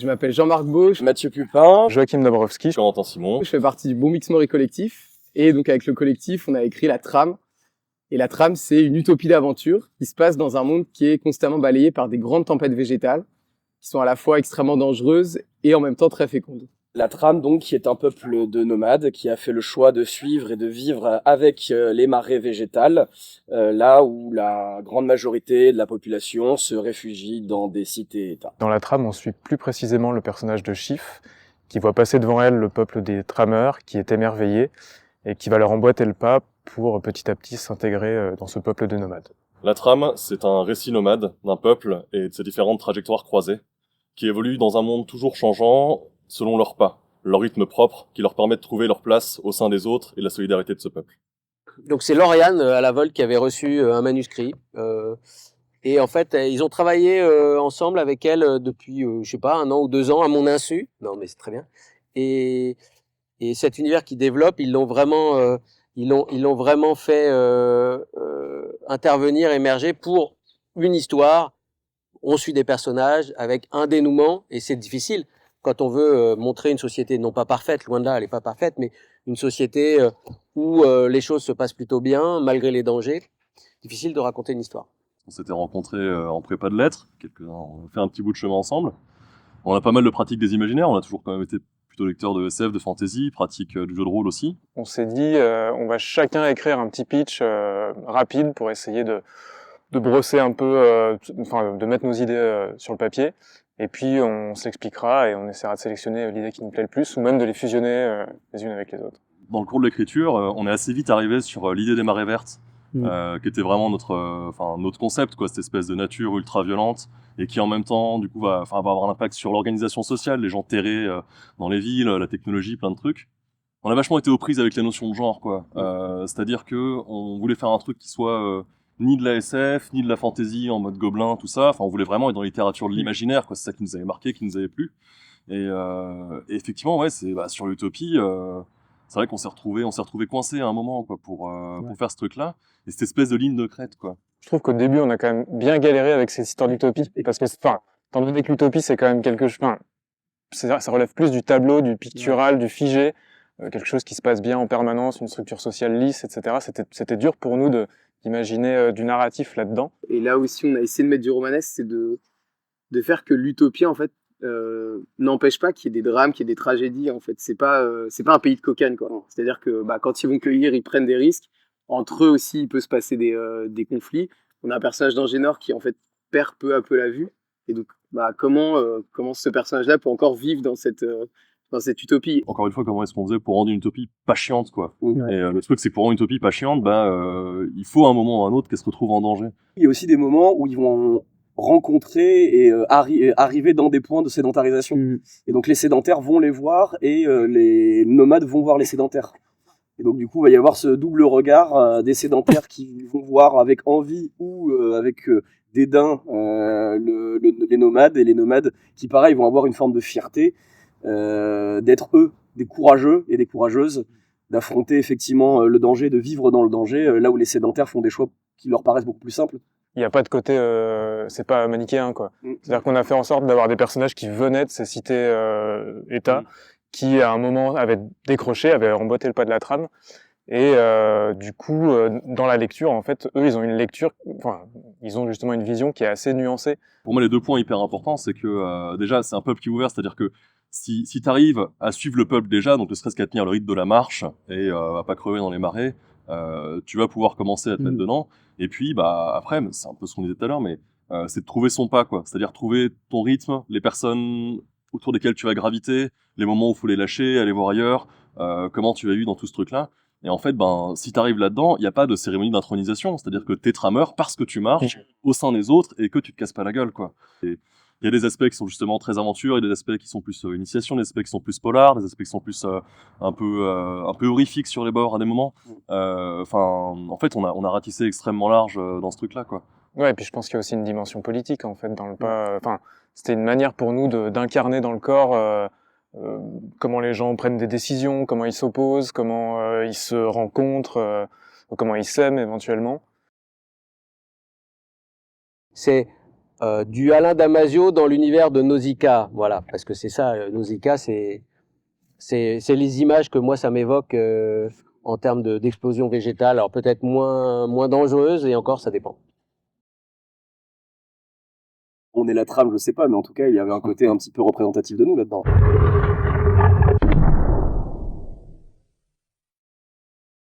Je m'appelle Jean-Marc Bauche, Mathieu Pupin, Joachim Dabrowski, Corentin Simon. je fais partie du Bon Mix Mori collectif. Et donc avec le collectif, on a écrit La Trame. Et La Trame, c'est une utopie d'aventure qui se passe dans un monde qui est constamment balayé par des grandes tempêtes végétales, qui sont à la fois extrêmement dangereuses et en même temps très fécondes. La Trame, donc, qui est un peuple de nomades qui a fait le choix de suivre et de vivre avec les marées végétales, là où la grande majorité de la population se réfugie dans des cités-états. Dans La Trame, on suit plus précisément le personnage de Chif, qui voit passer devant elle le peuple des trameurs, qui est émerveillé, et qui va leur emboîter le pas pour petit à petit s'intégrer dans ce peuple de nomades. La Trame, c'est un récit nomade d'un peuple et de ses différentes trajectoires croisées, qui évoluent dans un monde toujours changeant, selon leurs pas, leur rythme propre, qui leur permet de trouver leur place au sein des autres et la solidarité de ce peuple. Donc c'est Lauriane à la Vol qui avait reçu un manuscrit. Et en fait, ils ont travaillé ensemble avec elle depuis, je sais pas, 1 an ou 2 ans à mon insu. Non, mais c'est très bien. Et cet univers qu'ils développent, ils l'ont vraiment fait intervenir, émerger pour une histoire. On suit des personnages avec un dénouement, et c'est difficile quand on veut montrer une société non pas parfaite, loin de là, elle est pas parfaite, mais une société où les choses se passent plutôt bien, malgré les dangers. Difficile de raconter une histoire. On s'était rencontrés en prépa de lettres, on a fait un petit bout de chemin ensemble. On a pas mal de pratiques des imaginaires, on a toujours quand même été plutôt lecteur de SF, de fantasy, pratique du jeu de rôle aussi. On s'est dit, on va chacun écrire un petit pitch rapide pour essayer de brosser un peu, de mettre nos idées sur le papier. Et puis on s'expliquera et on essaiera de sélectionner l'idée qui nous plaît le plus, ou même de les fusionner les unes avec les autres. Dans le cours de l'écriture, on est assez vite arrivé sur l'idée des marées vertes, qui était vraiment notre concept, quoi, cette espèce de nature ultra violente et qui en même temps, du coup, va avoir un impact sur l'organisation sociale, les gens terrés dans les villes, la technologie, plein de trucs. On a vachement été aux prises avec la notion de genre, quoi. C'est-à-dire que on voulait faire un truc qui soit ni de la SF, ni de la fantasy en mode gobelin, tout ça. Enfin, on voulait vraiment être dans la littérature de l'imaginaire, quoi. C'est ça qui nous avait marqué, qui nous avait plu. Et effectivement, ouais, sur l'utopie. C'est vrai qu'on s'est retrouvé coincé à un moment, quoi, pour faire ce truc-là. Et cette espèce de ligne de crête, quoi. Je trouve qu'au début, on a quand même bien galéré avec cette histoire d'utopie, parce que, étant donné que l'utopie, c'est quand même quelque chose, ça relève plus du tableau, du pictural, du figé, quelque chose qui se passe bien en permanence, une structure sociale lisse, etc. C'était dur pour nous d'imaginer du narratif là-dedans. Et là aussi, on a essayé de mettre du romanesque, c'est de faire que l'utopie, en fait, n'empêche pas qu'il y ait des drames, qu'il y ait des tragédies. En fait, c'est pas un pays de cocagne, quoi. C'est-à-dire que quand ils vont cueillir, ils prennent des risques. Entre eux aussi, il peut se passer des conflits. On a un personnage d'Angénor qui en fait perd peu à peu la vue. Et donc, comment ce personnage-là peut encore vivre dans cette utopie. Encore une fois, comment est-ce qu'on faisait pour rendre une utopie pas chiante, quoi. Ouais. Et le truc, c'est que pour rendre une utopie pas chiante, il faut à un moment ou à un autre qu'elle se retrouve en danger. Il y a aussi des moments où ils vont rencontrer et arriver dans des points de sédentarisation. Et donc les sédentaires vont les voir et les nomades vont voir les sédentaires. Et donc du coup, il va y avoir ce double regard des sédentaires qui vont voir avec envie ou avec dédain les nomades, et les nomades qui, pareil, vont avoir une forme de fierté d'être eux, des courageux et des courageuses, d'affronter effectivement le danger, de vivre dans le danger, là où les sédentaires font des choix qui leur paraissent beaucoup plus simples. Il n'y a pas de côté, c'est pas manichéen, quoi. C'est-à-dire qu'on a fait en sorte d'avoir des personnages qui venaient de ces cités États, qui à un moment avaient décroché, avaient emboîté le pas de la trame, et du coup, dans la lecture, en fait, eux, ils ont une lecture, ils ont justement une vision qui est assez nuancée. Pour moi, les 2 points hyper importants, c'est que déjà, c'est un peuple qui est ouvert, c'est-à-dire que si t'arrives à suivre le peuple déjà, donc ne serait-ce qu'à tenir le rythme de la marche et à pas crever dans les marais, tu vas pouvoir commencer à te mettre dedans. Et puis, après, c'est un peu ce qu'on disait tout à l'heure, mais c'est de trouver son pas, quoi. C'est-à-dire trouver ton rythme, les personnes autour desquelles tu vas graviter, les moments où il faut les lâcher, aller voir ailleurs, comment tu vas vivre dans tout ce truc-là. Et en fait, si t'arrives là-dedans, il n'y a pas de cérémonie d'intronisation. C'est-à-dire que t'es trameur parce que tu marches au sein des autres et que tu te casses pas la gueule, quoi. Et il y a des aspects qui sont justement très aventure, il y a des aspects qui sont plus initiation, des aspects qui sont plus polars, des aspects qui sont plus un peu horrifiques sur les bords à des moments. En fait, on a ratissé extrêmement large dans ce truc-là, quoi. Ouais, et puis je pense qu'il y a aussi une dimension politique, en fait, dans le pas. C'était une manière pour nous d'incarner dans le corps comment les gens prennent des décisions, comment ils s'opposent, comment ils se rencontrent, comment ils s'aiment éventuellement. C'est du Alain Damasio dans l'univers de Nausicaa, voilà, parce que c'est ça, Nausicaa, c'est les images que moi ça m'évoque en termes d'explosion végétale, alors peut-être moins dangereuse, et encore ça dépend. On est la trame, je sais pas, mais en tout cas, il y avait un côté un petit peu représentatif de nous là-dedans.